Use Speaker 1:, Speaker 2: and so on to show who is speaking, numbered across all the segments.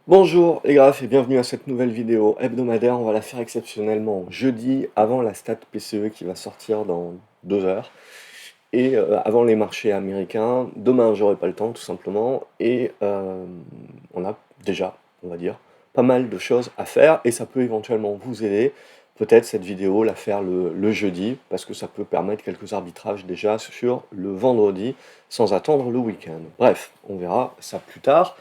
Speaker 1: Bonjour les graphes et bienvenue à cette nouvelle vidéo hebdomadaire. On va la faire exceptionnellement jeudi avant la stat PCE qui va sortir dans 2 heures et avant les marchés américains. Demain, j'aurai pas le temps tout simplement et on a déjà, on va dire, pas mal de choses à faire et ça peut éventuellement vous aider. Peut-être cette vidéo la faire le jeudi parce que ça peut permettre quelques arbitrages déjà sur le vendredi sans attendre le week-end. Bref, on verra ça plus tard.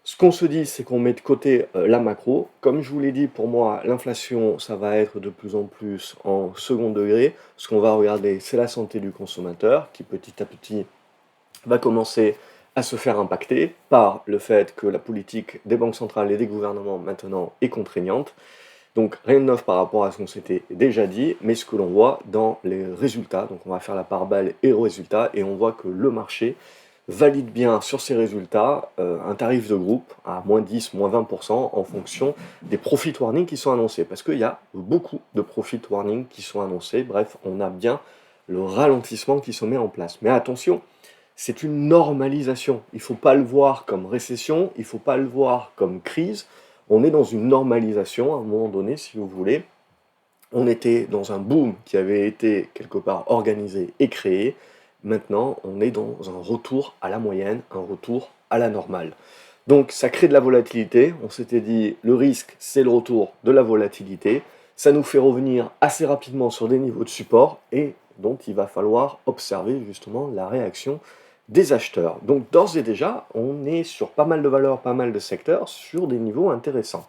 Speaker 1: Ce qu'on se dit, c'est qu'on met de côté la macro. Comme je vous l'ai dit, pour moi, l'inflation, ça va être de plus en plus en second degré. Ce qu'on va regarder, c'est la santé du consommateur, qui petit à petit va commencer à se faire impacter par le fait que la politique des banques centrales et des gouvernements maintenant est contraignante. Donc rien de neuf par rapport à ce qu'on s'était déjà dit, mais ce que l'on voit dans les résultats. Donc on va faire la part balle et résultats, et on voit que le marché valide bien sur ces résultats un tarif de groupe à moins 10, moins 20% en fonction des profit warnings qui sont annoncés. Parce qu'il y a beaucoup de profit warnings qui sont annoncés. Bref, on a bien le ralentissement qui se met en place. Mais attention, c'est une normalisation. Il ne faut pas le voir comme récession, il ne faut pas le voir comme crise. On est dans une normalisation à un moment donné, si vous voulez. On était dans un boom qui avait été quelque part organisé et créé. Maintenant, on est dans un retour à la moyenne, un retour à la normale. Donc ça crée de la volatilité. On s'était dit, le risque, c'est le retour de la volatilité. Ça nous fait revenir assez rapidement sur des niveaux de support et donc il va falloir observer justement la réaction des acheteurs. Donc d'ores et déjà, on est sur pas mal de valeurs, pas mal de secteurs, sur des niveaux intéressants.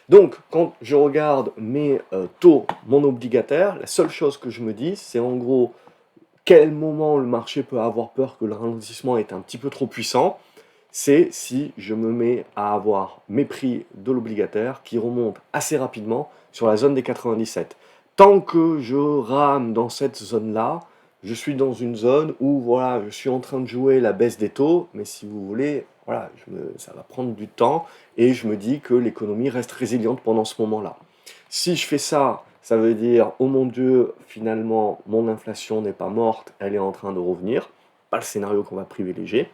Speaker 1: Donc, quand je regarde mes taux, mon obligataire, la seule chose que je me dis, c'est en gros quel moment le marché peut avoir peur que le ralentissement est un petit peu trop puissant. C'est si je me mets à avoir mes prix de l'obligataire qui remontent assez rapidement sur la zone des 97. Tant que je rame dans cette zone-là, je suis dans une zone où voilà, je suis en train de jouer la baisse des taux, mais si vous voulez, voilà, ça va prendre du temps et je me dis que l'économie reste résiliente pendant ce moment-là. Si je fais ça, ça veut dire, oh mon Dieu, finalement, mon inflation n'est pas morte, elle est en train de revenir. Pas le scénario qu'on va privilégier.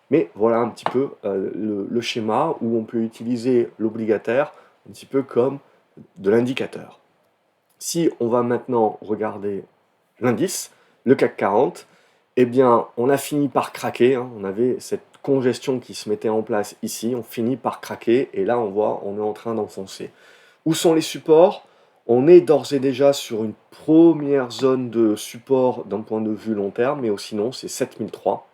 Speaker 1: Mais voilà un petit peu le schéma où on peut utiliser l'obligataire un petit peu comme de l'indicateur. Si on va maintenant regarder l'indice, le CAC 40, eh bien, on a fini par craquer. Hein. On avait cette congestion qui se mettait en place ici. On finit par craquer et là, on voit, on est en train d'enfoncer. Où sont les supports? On est d'ores et déjà sur une première zone de support d'un point de vue long terme, mais aussi non, c'est 7003.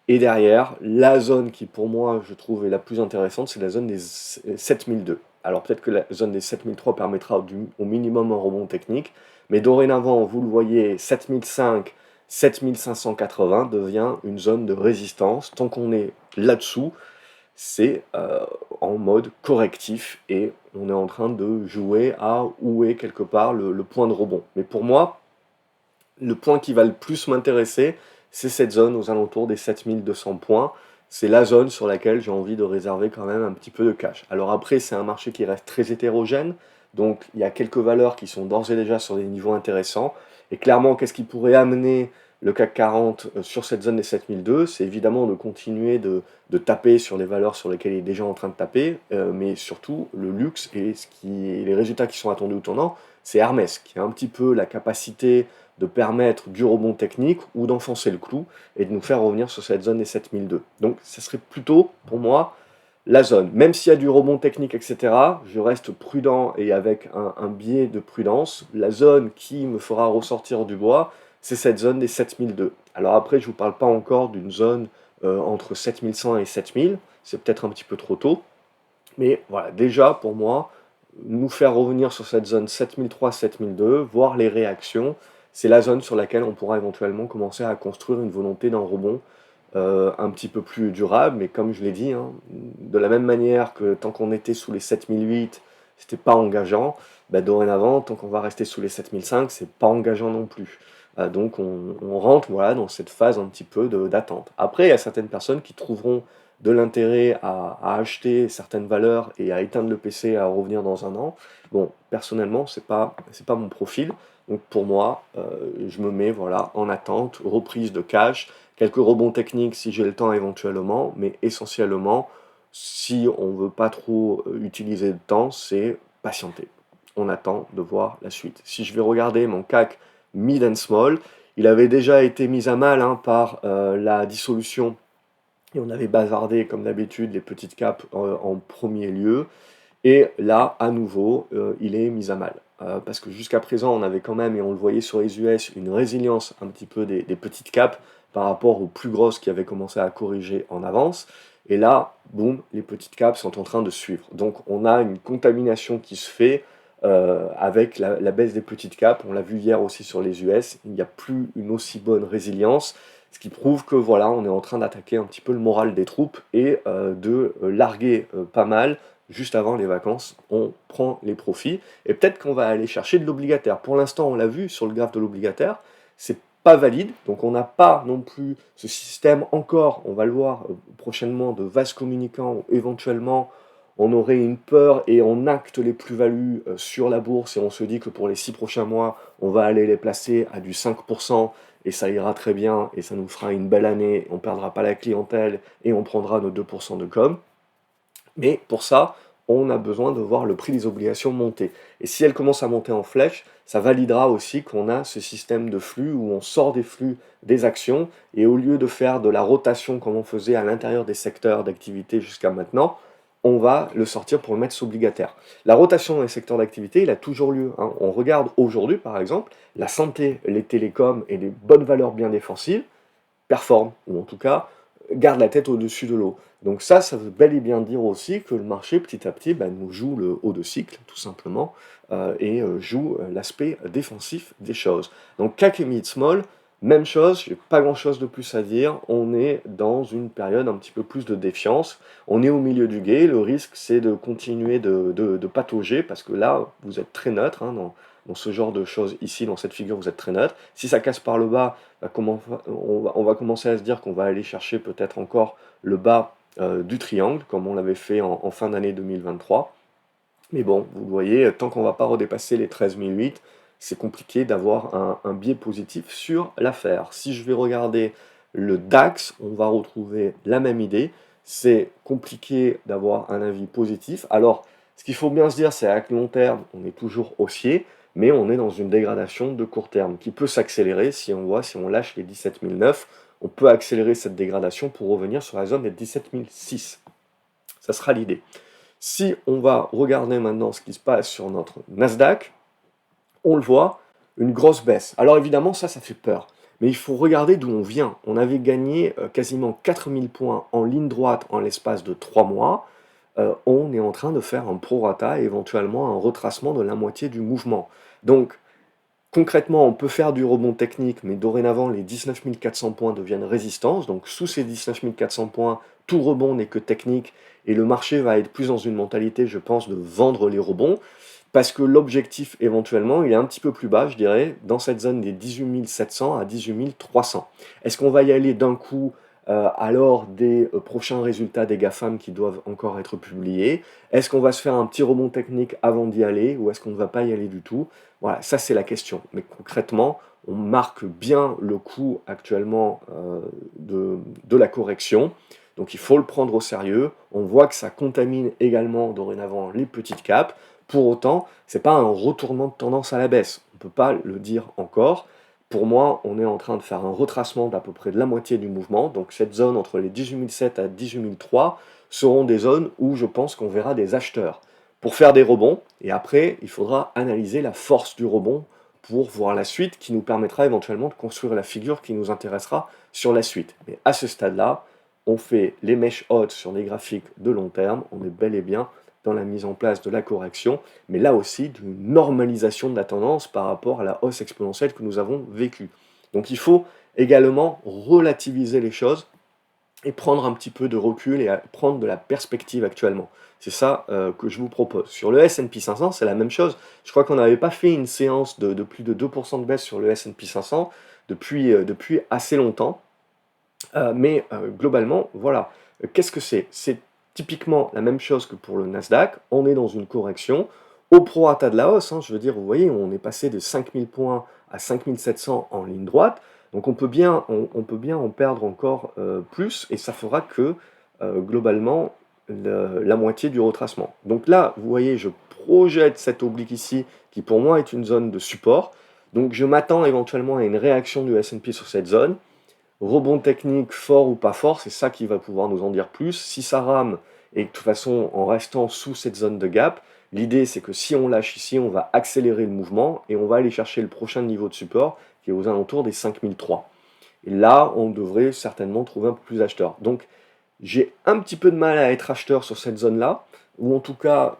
Speaker 1: Et derrière, la zone qui pour moi je trouve est la plus intéressante, c'est la zone des 7002. Alors peut-être que la zone des 7003 permettra au minimum un rebond technique, mais dorénavant, vous le voyez, 7005, 7580 devient une zone de résistance. Tant qu'on est là-dessous, c'est en mode correctif et on est en train de jouer à où est quelque part le point de rebond. Mais pour moi, le point qui va le plus m'intéresser, c'est cette zone aux alentours des 7200 points. C'est la zone sur laquelle j'ai envie de réserver quand même un petit peu de cash. Alors après, c'est un marché qui reste très hétérogène, donc il y a quelques valeurs qui sont d'ores et déjà sur des niveaux intéressants. Et clairement, qu'est-ce qui pourrait amener le CAC 40 sur cette zone des 7002? C'est évidemment de continuer de taper sur les valeurs sur lesquelles il est déjà en train de taper, mais surtout le luxe et les résultats qui sont attendus au tournant, c'est Hermès, qui a un petit peu la capacité de permettre du rebond technique ou d'enfoncer le clou et de nous faire revenir sur cette zone des 7002. Donc ça serait plutôt, pour moi, la zone. Même s'il y a du rebond technique, etc., je reste prudent et avec un biais de prudence. La zone qui me fera ressortir du bois, c'est cette zone des 7002. Alors après, je ne vous parle pas encore d'une zone entre 7100 et 7000, c'est peut-être un petit peu trop tôt, mais voilà, déjà pour moi, nous faire revenir sur cette zone 7003-7002, voir les réactions, c'est la zone sur laquelle on pourra éventuellement commencer à construire une volonté d'un rebond un petit peu plus durable. Mais comme je l'ai dit, hein, de la même manière que tant qu'on était sous les 7008, c'était pas engageant, bah, dorénavant, tant qu'on va rester sous les 7005, c'est pas engageant non plus. Donc on rentre voilà, dans cette phase un petit peu d'attente. Après, il y a certaines personnes qui trouveront de l'intérêt à acheter certaines valeurs et à éteindre le PC et à revenir dans un an. Bon, personnellement, c'est pas mon profil. Donc pour moi, je me mets voilà, en attente, reprise de cash, quelques rebonds techniques si j'ai le temps éventuellement, mais essentiellement, si on veut pas trop utiliser de temps, c'est patienter. On attend de voir la suite. Si je vais regarder mon CAC Mid and Small, il avait déjà été mis à mal hein, par la dissolution et on avait bazardé comme d'habitude les petites capes en premier lieu. Et là, à nouveau, il est mis à mal. Parce que jusqu'à présent, on avait quand même, et on le voyait sur les US, une résilience un petit peu des petites capes par rapport aux plus grosses qui avaient commencé à corriger en avance. Et là, boum, les petites capes sont en train de suivre. Donc on a une contamination qui se fait avec la baisse des petites capes. On l'a vu hier aussi sur les US, il n'y a plus une aussi bonne résilience. Ce qui prouve que voilà, on est en train d'attaquer un petit peu le moral des troupes et de larguer pas mal juste avant les vacances, on prend les profits et peut-être qu'on va aller chercher de l'obligataire. Pour l'instant, on l'a vu sur le graphe de l'obligataire, c'est pas valide, donc on n'a pas non plus ce système encore, on va le voir prochainement, de vases communicants où éventuellement on aurait une peur et on acte les plus-values sur la bourse et on se dit que pour les 6 prochains mois, on va aller les placer à du 5% et ça ira très bien et ça nous fera une belle année, on perdra pas la clientèle et on prendra nos 2% de com. Mais pour ça, on a besoin de voir le prix des obligations monter. Et si elle commence à monter en flèche, ça validera aussi qu'on a ce système de flux où on sort des flux des actions et au lieu de faire de la rotation comme on faisait à l'intérieur des secteurs d'activité jusqu'à maintenant, on va le sortir pour le mettre sous obligataire. La rotation dans les secteurs d'activité, il a toujours lieu. Hein. On regarde aujourd'hui, par exemple, la santé, les télécoms et les bonnes valeurs bien défensives performent, ou en tout cas garde la tête au-dessus de l'eau. Donc ça veut bel et bien dire aussi que le marché, petit à petit, nous joue le haut de cycle, tout simplement, et joue l'aspect défensif des choses. Donc CAC et Mid Small, même chose, j'ai pas grand-chose de plus à dire, on est dans une période un petit peu plus de défiance, on est au milieu du gué, le risque c'est de continuer de patauger, parce que là, vous êtes très neutre, hein, dans ce genre de choses ici, dans cette figure, vous êtes très neutre. Si ça casse par le bas, on va commencer à se dire qu'on va aller chercher peut-être encore le bas du triangle, comme on l'avait fait en fin d'année 2023. Mais bon, vous voyez, tant qu'on ne va pas redépasser les 13 008, c'est compliqué d'avoir un biais positif sur l'affaire. Si je vais regarder le DAX, on va retrouver la même idée. C'est compliqué d'avoir un avis positif. Alors, ce qu'il faut bien se dire, c'est qu'à long terme, on est toujours haussier, mais on est dans une dégradation de court terme qui peut s'accélérer si on lâche les 17 009, on peut accélérer cette dégradation pour revenir sur la zone des 17 006. Ça sera l'idée. Si on va regarder maintenant ce qui se passe sur notre Nasdaq, on le voit, une grosse baisse. Alors évidemment, ça fait peur. Mais il faut regarder d'où on vient. On avait gagné quasiment 4000 points en ligne droite en l'espace de 3 mois. On est en train de faire un prorata et éventuellement un retracement de la moitié du mouvement. Donc, concrètement, on peut faire du rebond technique, mais dorénavant, les 19 400 points deviennent résistance. Donc, sous ces 19 400 points, tout rebond n'est que technique. Et le marché va être plus dans une mentalité, je pense, de vendre les rebonds. Parce que l'objectif, éventuellement, il est un petit peu plus bas, je dirais, dans cette zone des 18 700 à 18 300. Est-ce qu'on va y aller d'un coup alors des prochains résultats des GAFAM qui doivent encore être publiés? Est-ce qu'on va se faire un petit rebond technique avant d'y aller ou est-ce qu'on ne va pas y aller du tout? Voilà, ça c'est la question. Mais concrètement, on marque bien le coup actuellement de la correction. Donc il faut le prendre au sérieux. On voit que ça contamine également dorénavant les petites capes. Pour autant, ce n'est pas un retournement de tendance à la baisse. On ne peut pas le dire encore. Pour moi, on est en train de faire un retracement d'à peu près de la moitié du mouvement. Donc cette zone entre les 18 700 à 18 300 seront des zones où je pense qu'on verra des acheteurs pour faire des rebonds. Et après, il faudra analyser la force du rebond pour voir la suite qui nous permettra éventuellement de construire la figure qui nous intéressera sur la suite. Mais à ce stade-là, on fait les mèches hautes sur les graphiques de long terme. On est bel et bien dans la mise en place de la correction, mais là aussi d'une normalisation de la tendance par rapport à la hausse exponentielle que nous avons vécue. Donc il faut également relativiser les choses et prendre un petit peu de recul et prendre de la perspective actuellement. C'est ça que je vous propose. Sur le S&P 500, c'est la même chose. Je crois qu'on n'avait pas fait une séance de plus de 2% de baisse sur le S&P 500 depuis assez longtemps. Mais globalement, voilà. Qu'est-ce que c'est? C'est typiquement la même chose que pour le Nasdaq. On est dans une correction au prorata de la hausse. Hein, je veux dire, vous voyez, on est passé de 5000 points à 5700 en ligne droite. Donc on peut bien en perdre encore plus et ça fera que globalement, la moitié du retracement. Donc là, vous voyez, je projette cette oblique ici, qui pour moi est une zone de support. Donc je m'attends éventuellement à une réaction du S&P sur cette zone. Rebond technique, fort ou pas fort, c'est ça qui va pouvoir nous en dire plus. Si ça rame, et de toute façon en restant sous cette zone de gap, l'idée c'est que si on lâche ici, on va accélérer le mouvement et on va aller chercher le prochain niveau de support qui est aux alentours des 5003. Et là, on devrait certainement trouver un peu plus d'acheteurs. Donc j'ai un petit peu de mal à être acheteur sur cette zone-là, ou en tout cas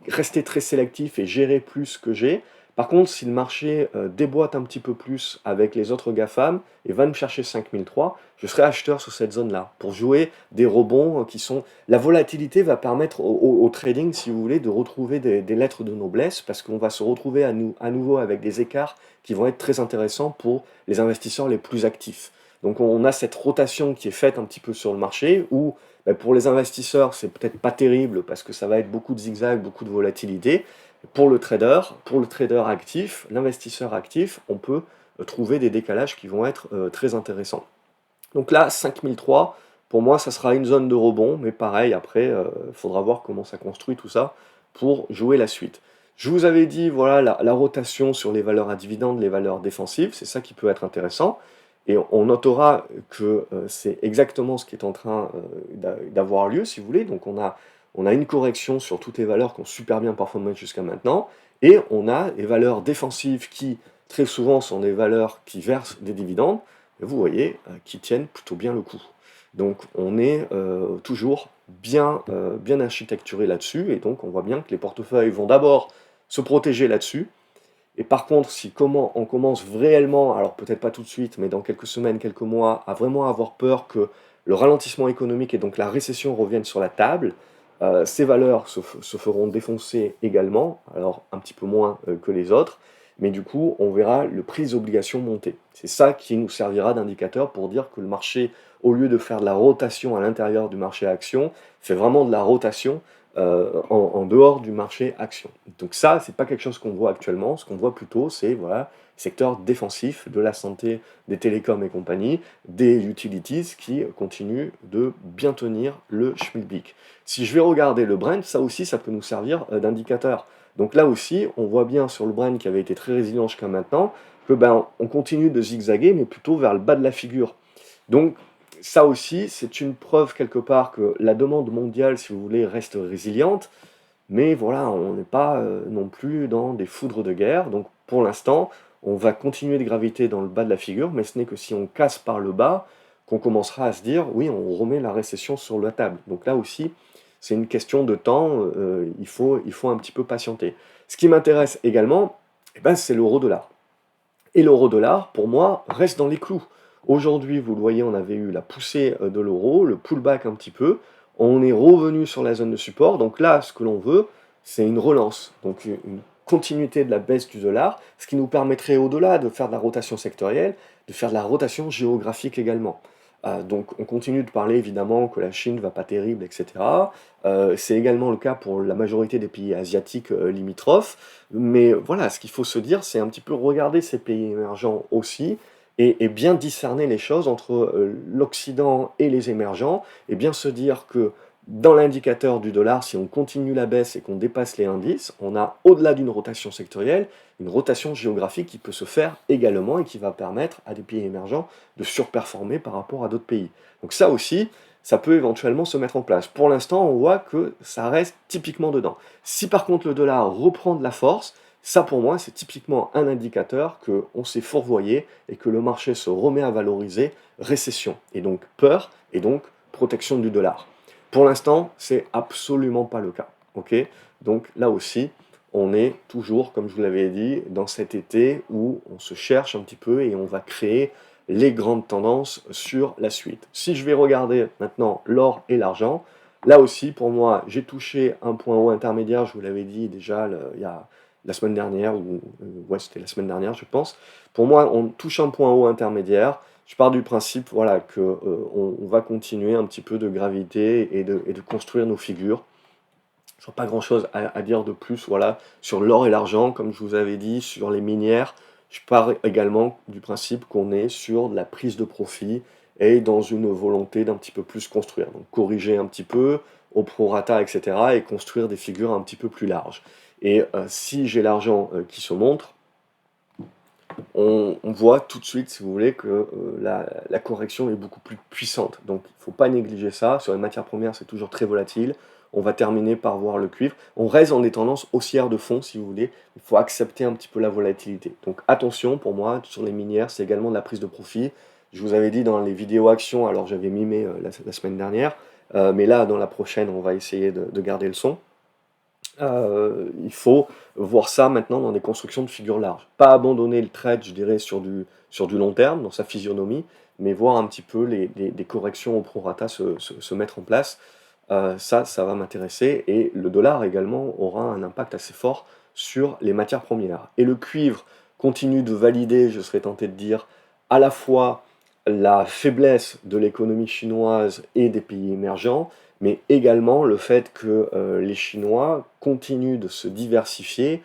Speaker 1: rester très sélectif et gérer plus ce que j'ai. Par contre, si le marché déboîte un petit peu plus avec les autres GAFAM et va nous chercher 5003, je serai acheteur sur cette zone-là pour jouer des rebonds qui sont... La volatilité va permettre au trading, si vous voulez, de retrouver des lettres de noblesse parce qu'on va se retrouver à nouveau avec des écarts qui vont être très intéressants pour les investisseurs les plus actifs. Donc on a cette rotation qui est faite un petit peu sur le marché où pour les investisseurs, c'est peut-être pas terrible parce que ça va être beaucoup de zigzags, beaucoup de volatilité. Pour le trader actif, l'investisseur actif, on peut trouver des décalages qui vont être très intéressants. Donc là, 5003, pour moi, ça sera une zone de rebond, mais pareil, après, il faudra voir comment ça construit tout ça pour jouer la suite. Je vous avais dit, voilà, la rotation sur les valeurs à dividendes, les valeurs défensives, c'est ça qui peut être intéressant. Et on notera que c'est exactement ce qui est en train d'avoir lieu, si vous voulez. Donc on a une correction sur toutes les valeurs qui ont super bien performé jusqu'à maintenant, et on a les valeurs défensives qui, très souvent, sont des valeurs qui versent des dividendes, et vous voyez, qui tiennent plutôt bien le coup. Donc on est toujours bien architecturé là-dessus, et donc on voit bien que les portefeuilles vont d'abord se protéger là-dessus, et par contre, si on commence réellement, alors peut-être pas tout de suite, mais dans quelques semaines, quelques mois, à vraiment avoir peur que le ralentissement économique et donc la récession reviennent sur la table, ces valeurs se feront défoncer également, alors un petit peu moins que les autres, mais du coup, on verra le prix des obligations monter. C'est ça qui nous servira d'indicateur pour dire que le marché, au lieu de faire de la rotation à l'intérieur du marché action, fait vraiment de la rotation en dehors du marché action. Donc ça, c'est pas quelque chose qu'on voit actuellement. Ce qu'on voit plutôt, c'est voilà, secteur défensif de la santé, des télécoms et compagnie, des utilities qui continuent de bien tenir le schmilblick. Si je vais regarder le Brent, ça aussi, ça peut nous servir d'indicateur. Donc là aussi, on voit bien sur le Brent qui avait été très résilient jusqu'à maintenant, que on continue de zigzaguer, mais plutôt vers le bas de la figure. Donc ça aussi, c'est une preuve quelque part que la demande mondiale, si vous voulez, reste résiliente, mais voilà, on n'est pas non plus dans des foudres de guerre. Donc pour l'instant, on va continuer de graviter dans le bas de la figure, mais ce n'est que si on casse par le bas qu'on commencera à se dire, oui, on remet la récession sur la table. Donc là aussi, c'est une question de temps, il faut un petit peu patienter. Ce qui m'intéresse également, eh ben, c'est l'euro-dollar. Et l'euro-dollar, pour moi, reste dans les clous. Aujourd'hui, vous le voyez, on avait eu la poussée de l'euro, le pullback un petit peu. On est revenu sur la zone de support. Donc là, ce que l'on veut, c'est une relance. Donc une continuité de la baisse du dollar, ce qui nous permettrait au-delà de faire de la rotation sectorielle, de faire de la rotation géographique également. Donc on continue de parler évidemment que la Chine va pas terrible, etc. C'est également le cas pour la majorité des pays asiatiques limitrophes. Mais voilà, ce qu'il faut se dire, c'est un petit peu regarder ces pays émergents aussi et bien discerner les choses entre l'Occident et les émergents et bien se dire que dans l'indicateur du dollar, si on continue la baisse et qu'on dépasse les indices, on a au-delà d'une rotation sectorielle, une rotation géographique qui peut se faire également et qui va permettre à des pays émergents de surperformer par rapport à d'autres pays. Donc ça aussi, ça peut éventuellement se mettre en place. Pour l'instant, on voit que ça reste typiquement dedans. Si par contre le dollar reprend de la force, ça pour moi c'est typiquement un indicateur qu'on s'est fourvoyé et que le marché se remet à valoriser récession et donc peur et donc protection du dollar. Pour l'instant, c'est absolument pas le cas. Ok, donc là aussi, on est toujours, comme je vous l'avais dit, dans cet été où on se cherche un petit peu et on va créer les grandes tendances sur la suite. Si je vais regarder maintenant l'or et l'argent, là aussi, pour moi, j'ai touché un point haut intermédiaire, je vous l'avais dit déjà il y a la semaine dernière, ou ouais, c'était la semaine dernière, je pense. Pour moi, on touche un point haut intermédiaire. Je pars du principe voilà, que on va continuer un petit peu de gravité et de construire nos figures. Je vois pas grand-chose à dire de plus voilà, sur l'or et l'argent, comme je vous avais dit, sur les minières. Je pars également du principe qu'on est sur de la prise de profit et dans une volonté d'un petit peu plus construire. Donc corriger un petit peu au prorata, etc. et construire des figures un petit peu plus larges. Et si j'ai l'argent qui se montre, on voit tout de suite, si vous voulez, que la correction est beaucoup plus puissante. Donc il ne faut pas négliger ça. Sur les matières premières, c'est toujours très volatile. On va terminer par voir le cuivre. On reste dans des tendances haussières de fond, si vous voulez. Il faut accepter un petit peu la volatilité. Donc attention, pour moi, sur les minières, c'est également de la prise de profit. Je vous avais dit dans les vidéos actions, alors j'avais mimé la semaine dernière, mais là, dans la prochaine, on va essayer de garder le son. Il faut voir ça maintenant dans des constructions de figures larges. Pas abandonner le trade, je dirais, sur du long terme, dans sa physionomie, mais voir un petit peu des corrections au prorata se mettre en place. Ça va m'intéresser. Et le dollar également aura un impact assez fort sur les matières premières. Et le cuivre continue de valider, je serais tenté de dire, à la fois la faiblesse de l'économie chinoise et des pays émergents, mais également le fait que les Chinois continuent de se diversifier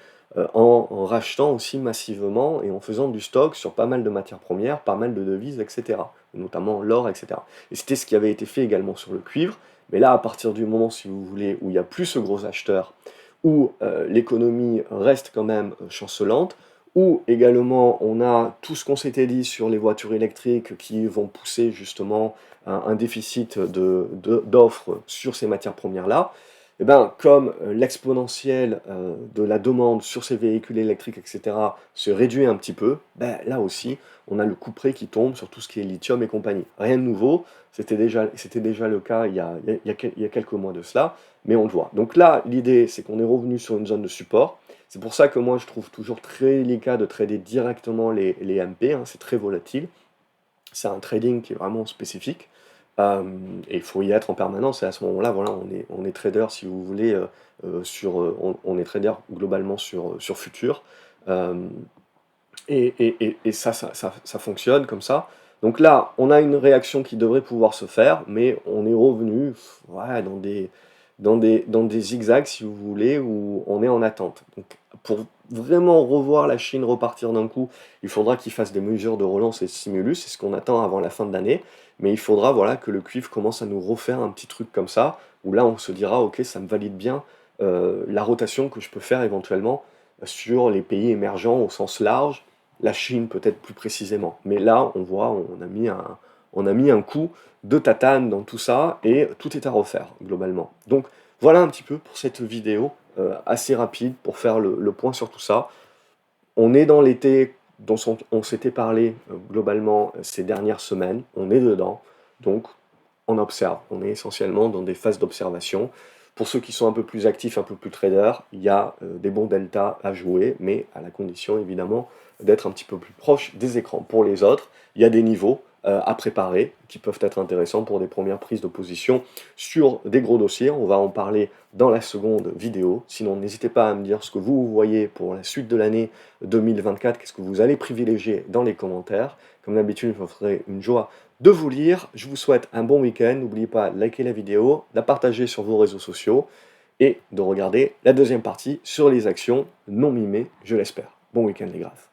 Speaker 1: en rachetant aussi massivement et en faisant du stock sur pas mal de matières premières, pas mal de devises, etc. Notamment l'or, etc. Et c'était ce qui avait été fait également sur le cuivre. Mais là, à partir du moment, si vous voulez, où il n'y a plus ce gros acheteur, où l'économie reste quand même chancelante, où également on a tout ce qu'on s'était dit sur les voitures électriques qui vont pousser justement un déficit d'offres sur ces matières premières-là, et ben, comme l'exponentielle de la demande sur ces véhicules électriques, etc., se réduit un petit peu, ben, là aussi, on a le couperet qui tombe sur tout ce qui est lithium et compagnie. Rien de nouveau, c'était déjà le cas il y a quelques mois de cela, mais on le voit. Donc là, l'idée, c'est qu'on est revenu sur une zone de support. C'est pour ça que moi, je trouve toujours très délicat de trader directement les MP, hein, c'est très volatile. C'est un trading qui est vraiment spécifique. Et il faut y être en permanence. Et à ce moment-là, voilà, on est trader, si vous voulez, on est trader globalement sur futur. Euh, et ça fonctionne comme ça. Donc là, on a une réaction qui devrait pouvoir se faire, mais on est revenu ouais, dans des zigzags, si vous voulez, où on est en attente. Donc pour vraiment revoir la Chine repartir d'un coup, il faudra qu'ils fassent des mesures de relance et de stimulus, c'est ce qu'on attend avant la fin de l'année, mais il faudra voilà, que le cuivre commence à nous refaire un petit truc comme ça, où là on se dira, ok, ça me valide bien la rotation que je peux faire éventuellement sur les pays émergents au sens large, la Chine peut-être plus précisément. Mais là, on voit, on a mis un coup de tatane dans tout ça et tout est à refaire globalement. Donc voilà un petit peu pour cette vidéo assez rapide pour faire le point sur tout ça. On est dans l'été dont on s'était parlé globalement ces dernières semaines, on est dedans, donc on observe, on est essentiellement dans des phases d'observation. Pour ceux qui sont un peu plus actifs, un peu plus traders, il y a des bons deltas à jouer, mais à la condition évidemment d'être un petit peu plus proche des écrans. Pour les autres, il y a des niveaux à préparer qui peuvent être intéressants pour des premières prises de position sur des gros dossiers. On va en parler dans la seconde vidéo. Sinon, n'hésitez pas à me dire ce que vous voyez pour la suite de l'année 2024, qu'est-ce que vous allez privilégier dans les commentaires. Comme d'habitude, je me ferai une joie de vous lire. Je vous souhaite un bon week-end. N'oubliez pas de liker la vidéo, de la partager sur vos réseaux sociaux et de regarder la deuxième partie sur les actions non mimées, je l'espère. Bon week-end les graphes.